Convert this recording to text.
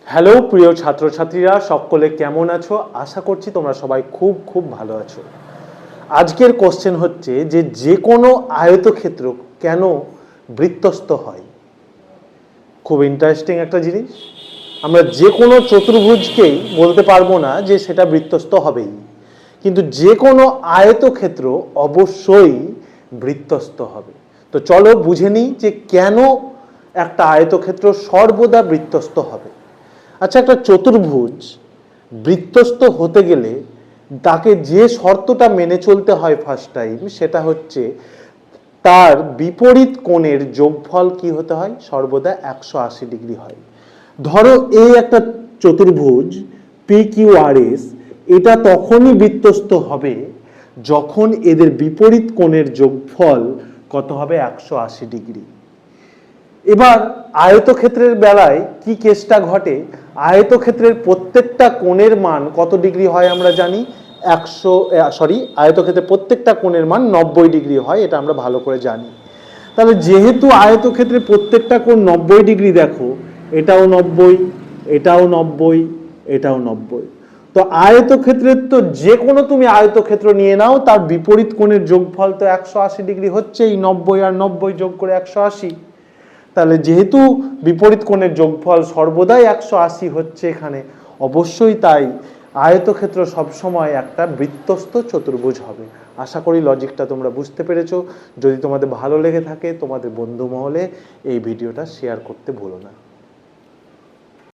Hello প্রিয় ছাত্রছাত্রীরা, সকলে কেমন আছো? আশা করছি তোমরা সবাই খুব খুব ভালো আছো। আজকের কোশ্চেন হচ্ছে যে কোনো আয়তক্ষেত্র কেন বৃত্তস্থ হয়। খুব ইন্টারেস্টিং একটা জিনিস। আমরা যে কোনো চতুর্ভুজকেই বলতে পারবো না যে সেটা বৃত্তস্থ হবেই, কিন্তু যে কোনো আয়তক্ষেত্র অবশ্যই বৃত্তস্থ হবে। তো চলো বুঝে নিই যে কেন একটা আয়তক্ষেত্র সর্বদা বৃত্তস্থ হবে। আচ্ছা, একটা চতুর্ভুজ বৃত্তস্থ হতে গেলে তাকে যে শর্তটা মেনে চলতে হয় ফার্স্ট টাইম, সেটা হচ্ছে তার বিপরীত কোণের যোগফল কি হতে হয়? সর্বদা 180 ডিগ্রি হয়। ধরো এই একটা চতুর্ভুজ PQRS, এটা তখনই বৃত্তস্থ হবে যখন এদের বিপরীত কোণের যোগফল কত হবে? 180 ডিগ্রি। এবার আয়তক্ষেত্রের বেলায় কি কেসটা ঘটে? আয়তক্ষেত্রের প্রত্যেকটা কোণের মান কত ডিগ্রি হয় আমরা জানি? আয়তক্ষেত্রের প্রত্যেকটা কোণের মান 90 ডিগ্রি হয়, এটা আমরা ভালো করে জানি। তাহলে যেহেতু আয়তক্ষেত্রের প্রত্যেকটা কোণ 90 ডিগ্রি, দেখো এটাও 90, এটাও 90, এটাও 90। তো আয়তক্ষেত্রের তো যে কোনো তুমি আয়তক্ষেত্র নিয়ে নাও, তার বিপরীত কোণের যোগফল তো 180 ডিগ্রি হচ্ছেই। 90 আর 90 যোগ করে 180। তাহলে যেহেতু বিপরীত কোণের যোগফল সর্বদাই 180 হচ্ছে এখানে, অবশ্যই তাই আয়তক্ষেত্র সবসময় একটা বৃত্তস্থ চতুর্ভুজ হবে। আশা করি লজিকটা তোমরা বুঝতে পেরেছো। যদি তোমাদের ভালো লেগে থাকে, তোমাদের বন্ধু মহলে এই ভিডিওটা শেয়ার করতে ভুলো না।